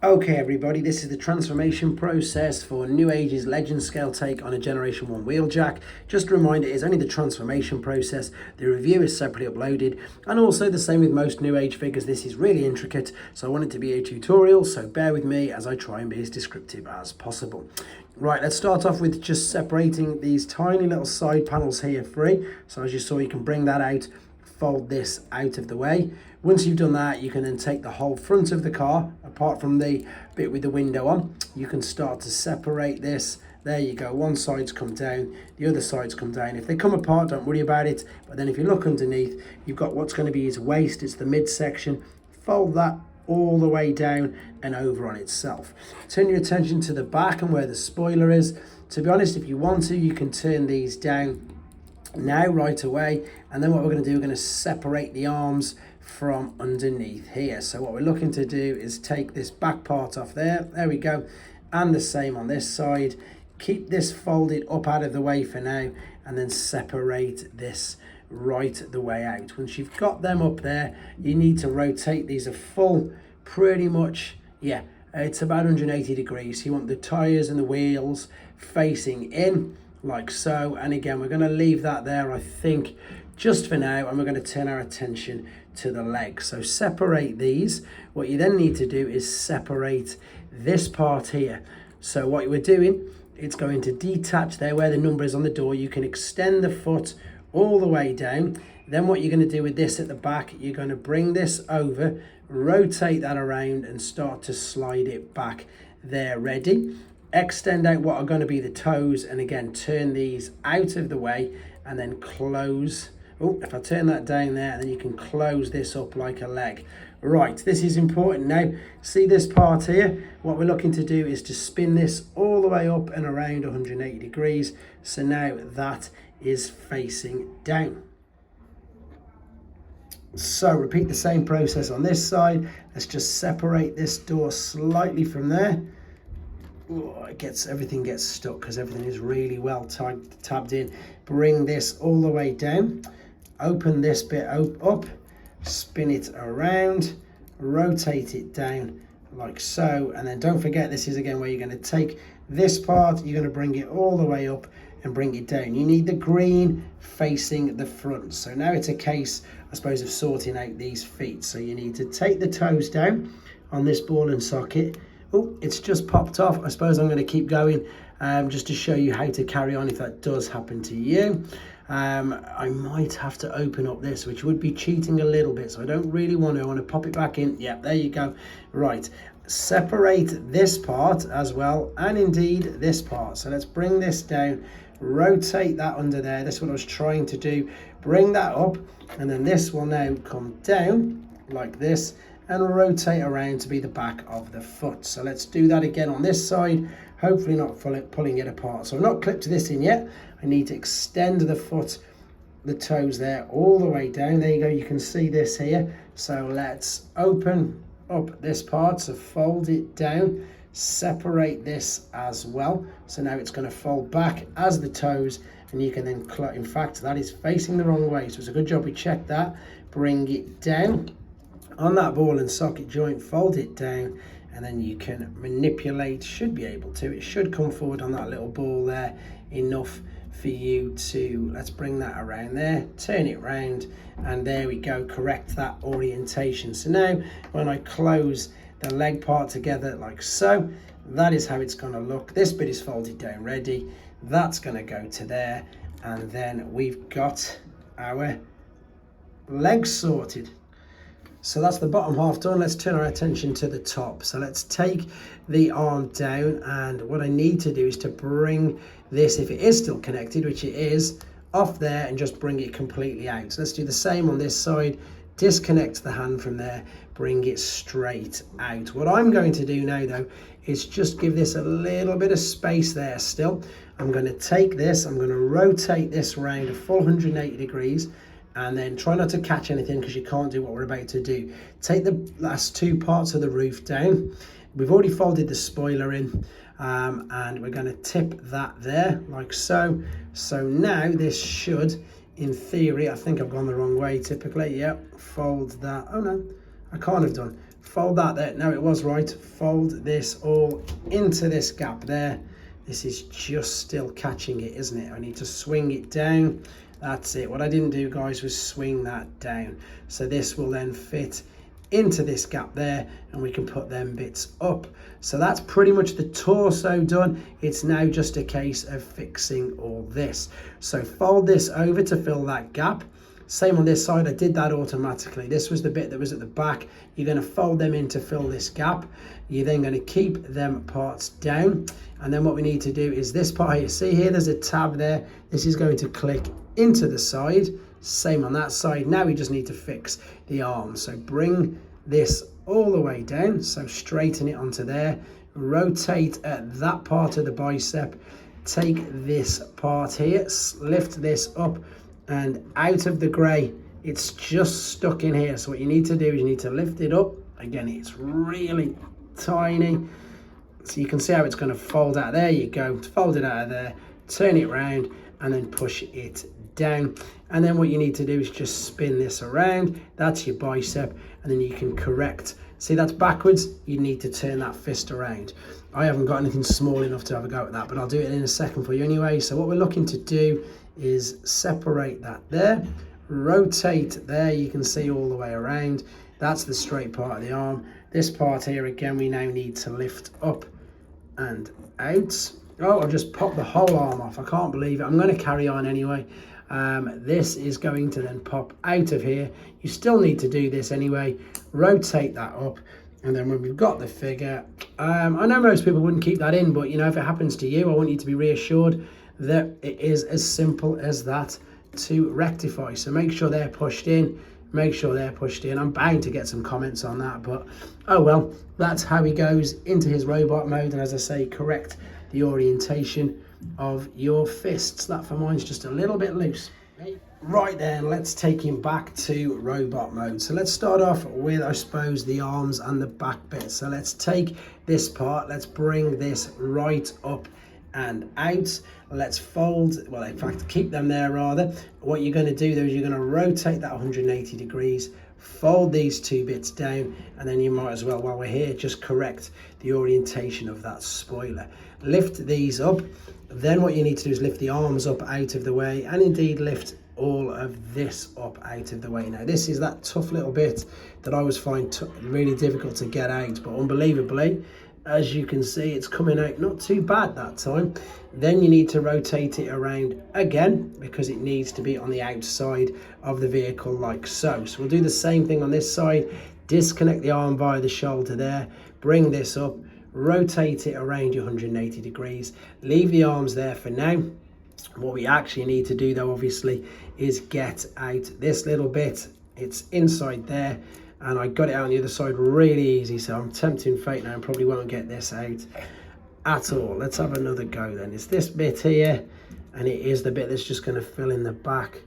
Okay everybody, this is the transformation process for Newage's Legend Scale take on a Generation 1 wheeljack. Just a reminder, it is only the transformation process. The review is separately uploaded, and also the same with most Newage figures. This is really intricate, so I want it to be a tutorial, so bear with me as I try and be as descriptive as possible. Right, let's start off with just separating these tiny little side panels here free. So as you saw, you can bring that out, fold this out of the way. Once you've done that, you can then take the whole front of the car, apart from the bit with the window on. You can start to separate this. There you go, one side's come down, the other side's come down. If they come apart, don't worry about it. But then if you look underneath, you've got what's going to be his waist, it's the midsection. Fold that all the way down and over on itself. Turn your attention to the back and where the spoiler is. To be honest, if you want to, you can turn these down now right away, and then what we're going to do, we're going to separate the arms from underneath here. So what we're looking to do is take this back part off there we go, and the same on this side. Keep this folded up out of the way for now, and then separate this right the way out. Once you've got them up there, you need to rotate these a full, pretty much, it's about 180 degrees. So you want the tires and the wheels facing in like so, and again we're going to leave that there, I think, just for now, and we're going to turn our attention to the legs. So separate these. What you then need to do is separate this part here. So what we're doing, it's going to detach there where the number is on the door. You can extend the foot all the way down. Then what you're going to do with this at the back, you're going to bring this over, rotate that around, and start to slide it back there ready. Extend out what are going to be the toes, and again turn these out of the way, and then close. Oh, if I turn that down there, then you can close this up like a leg. Right, this is important now. See this part here? What we're looking to do is to spin this all the way up and around 180 degrees. So now that is facing down. So repeat the same process on this side. Let's just separate this door slightly from there. Oh, everything gets stuck because everything is really well tabbed in. Bring this all the way down. Open this bit up, spin it around, rotate it down like so, and then don't forget, this is again where you're going to take this part, you're going to bring it all the way up and bring it down. You need the green facing the front. So now it's a case, I suppose, of sorting out these feet. So you need to take the toes down on this ball and socket. Oh, it's just popped off. I suppose I'm going to keep going just to show you how to carry on if that does happen to you. I might have to open up this, which would be cheating a little bit, so I don't really want to. I want to pop it back in. Yeah, there you go. Right, separate this part as well, and indeed this part. So let's bring this down, rotate that under there. That's what I was trying to do. Bring that up, and then this will now come down like this and rotate around to be the back of the foot. So let's do that again on this side, hopefully not pulling it apart. So I've not clipped this in yet. I need to extend the foot, the toes there, all the way down. There you go, you can see this here. So let's open up this part, so fold it down, separate this as well. So now it's going to fold back as the toes, and you can then, in fact, that is facing the wrong way. So it's a good job we checked that. Bring it down on that ball and socket joint, fold it down, and then you can manipulate, should be able to, it should come forward on that little ball there enough for you to, let's bring that around there, turn it round, and there we go, correct that orientation. So now when I close the leg part together like so, that is how it's going to look. This bit is folded down ready, that's going to go to there, and then we've got our legs sorted. So that's the bottom half done. Let's turn our attention to the top. So let's take the arm down, and what I need to do is to bring this, if it is still connected, which it is, off there and just bring it completely out. So let's do the same on this side. Disconnect the hand from there, bring it straight out. What I'm going to do now though is just give this a little bit of space there still. I'm going to take this, I'm going to rotate this around a full 180 degrees, and then try not to catch anything because you can't do what we're about to do. Take the last two parts of the roof down. We've already folded the spoiler in, and we're going to tip that there like so. So now this should, in theory, I think I've gone the wrong way typically. Yep, fold that. Oh no, I can't have done. fold that there. No, it was right. Fold this all into this gap there. This is just still catching it, isn't it? I need to swing it down. That's it. What I didn't do, guys, was swing that down. So this will then fit into this gap there, and we can put them bits up. So that's pretty much the torso done. It's now just a case of fixing all this. So fold this over to fill that gap. Same on this side, I did that automatically. This was the bit that was at the back. You're going to fold them in to fill this gap. You're then going to keep them parts down. And then what we need to do is this part here. See here, there's a tab there. This is going to click into the side. Same on that side. Now we just need to fix the arm. So bring this all the way down. So straighten it onto there. Rotate at that part of the bicep. Take this part here, lift this up and out of the grey. It's just stuck in here. So what you need to do is you need to lift it up. Again, it's really tiny. So you can see how it's going to fold out. There you go. Fold it out of there. Turn it round and then push it down. And then what you need to do is just spin this around. That's your bicep. And then you can correct. See, that's backwards. You need to turn that fist around. I haven't got anything small enough to have a go at that, but I'll do it in a second for you anyway. So what we're looking to do is separate that there, rotate there. You can see all the way around. That's the straight part of the arm. This part here, again, we now need to lift up and out. Oh, I'll just pop the whole arm off. I can't believe it. I'm going to carry on anyway. This is going to then pop out of here. You still need to do this anyway. Rotate that up. And then when we've got the figure, I know most people wouldn't keep that in, but you know, if it happens to you, I want you to be reassured that it is as simple as that to rectify. So make sure they're pushed in. Make sure they're pushed in. I'm bound to get some comments on that, but oh well, that's how he goes into his robot mode. And as I say, correct the orientation of your fists. That for mine's just a little bit loose. Right then, let's take him back to robot mode. So let's start off with, I suppose, the arms and the back bit. So let's take this part, let's bring this right up and out. Let's fold, well, in fact, keep them there rather. What you're going to do though is you're going to rotate that 180 degrees, fold these two bits down, and then you might as well, while we're here, just correct the orientation of that spoiler. Lift these up. Then what you need to do is lift the arms up out of the way, and indeed lift all of this up out of the way. Now this is that tough little bit that I always find really difficult to get out, but unbelievably, as you can see, it's coming out not too bad that time. Then you need to rotate it around again because it needs to be on the outside of the vehicle like so. So we'll do the same thing on this side. Disconnect the arm via the shoulder there, bring this up, rotate it around your 180 degrees, leave the arms there for now. What we actually need to do though, obviously, is get out this little bit. It's inside there, and I got it out on the other side really easy, so I'm tempting fate now and probably won't get this out at all. Let's have another go then. It's this bit here, and it is the bit that's just going to fill in the back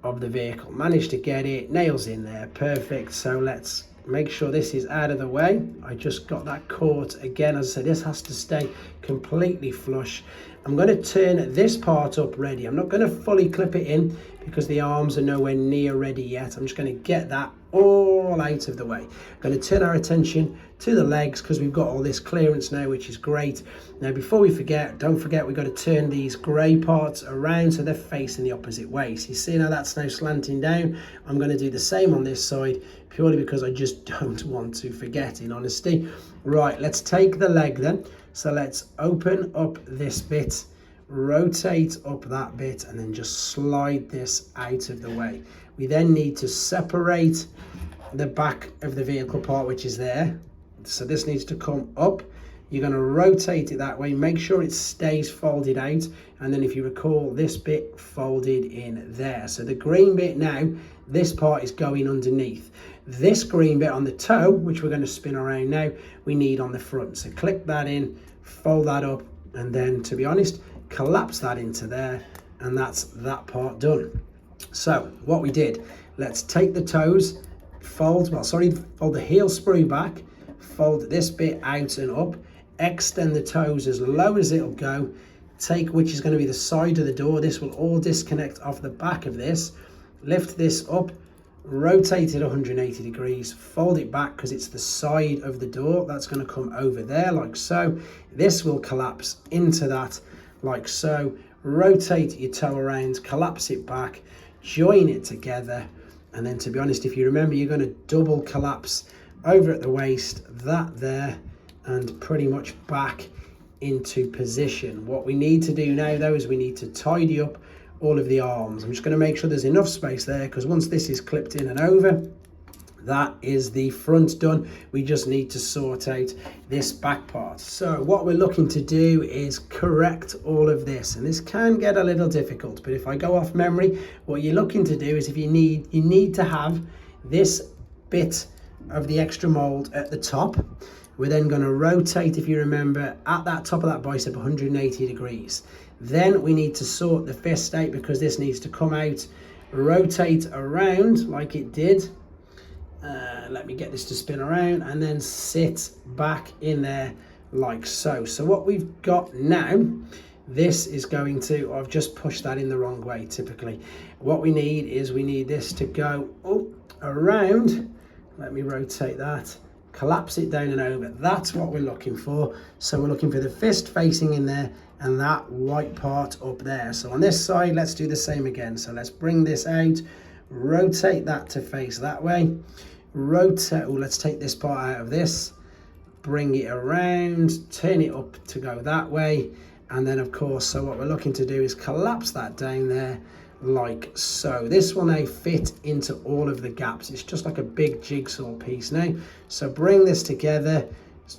of the vehicle. Managed to get it, nails in there, perfect. So let's make sure this is out of the way. I just got that caught again. As I said, this has to stay completely flush. I'm going to turn this part up ready. I'm not going to fully clip it in because the arms are nowhere near ready yet. I'm just going to get that all out of the way. I'm going to turn our attention to the legs because we've got all this clearance now, which is great. Now before we forget, don't forget we've got to turn these grey parts around so they're facing the opposite way. So you see now that's now slanting down. I'm going to do the same on this side purely because I just don't want to forget, in honesty. Right, let's take the leg then. So let's open up this bit, rotate up that bit, and then just slide this out of the way. We then need to separate the back of the vehicle part, which is there. So this needs to come up. You're going to rotate it that way. Make sure it stays folded out. And then if you recall, this bit folded in there. So the green bit now, this part is going underneath. This green bit on the toe, which we're going to spin around now, we need on the front. So click that in, fold that up, and then, to be honest, collapse that into there, and that's that part done. So what we did, let's take the toes, fold the heel sprue back, fold this bit out and up, extend the toes as low as it'll go, take, which is going to be the side of the door. This will all disconnect off the back of this, lift this up, rotate it 180 degrees, fold it back because it's the side of the door that's going to come over there like so. This will collapse into that like so. Rotate your toe around, collapse it back, join it together, and then, to be honest, if you remember, you're going to double collapse over at the waist, that there, and pretty much back into position. What we need to do now though is we need to tidy up all of the arms. I'm just going to make sure there's enough space there, because once this is clipped in and over, that is the front done. We just need to sort out this back part. So what we're looking to do is correct all of this, and this can get a little difficult, but if I go off memory, what you're looking to do is, if you need to have this bit of the extra mold at the top. We're then going to rotate, if you remember, at that top of that bicep 180 degrees. Then we need to sort the fist out, because this needs to come out, rotate around like it did. Let me get this to spin around, and then sit back in there like so. So what we've got now, this is going to, I've just pushed that in the wrong way typically. What we need is, we need this to go around. Let me rotate that, collapse it down and over. That's what we're looking for. So we're looking for the fist facing in there and that white part up there. So on this side, let's do the same again. So let's bring this out, rotate that to face that way. Rotate, let's take this part out of this, bring it around, turn it up to go that way. And then of course, so what we're looking to do is collapse that down there like so. This will now fit into all of the gaps. It's just like a big jigsaw piece now. So bring this together,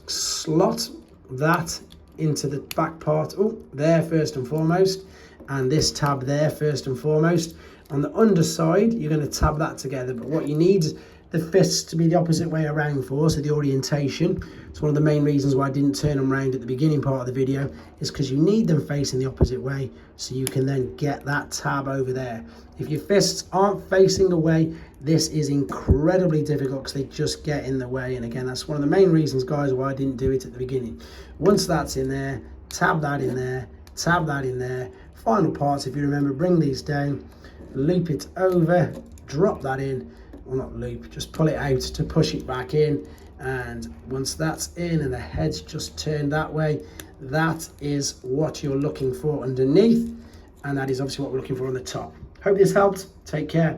slot that into the back part, there first and foremost, and this tab there first and foremost. On the underside, you're going to tab that together, but what you need the fists to be the opposite way around for, so the orientation. It's one of the main reasons why I didn't turn them around at the beginning part of the video, is because you need them facing the opposite way, so you can then get that tab over there. If your fists aren't facing away, this is incredibly difficult, because they just get in the way. And again, that's one of the main reasons, guys, why I didn't do it at the beginning. Once that's in there, tab that in there, tab that in there. Final parts, if you remember, bring these down, loop it over, drop that in, well, not loop, just pull it out to push it back in. And once that's in and the head's just turned that way, that is what you're looking for underneath, and that is obviously what we're looking for on the top. Hope this helped. Take care.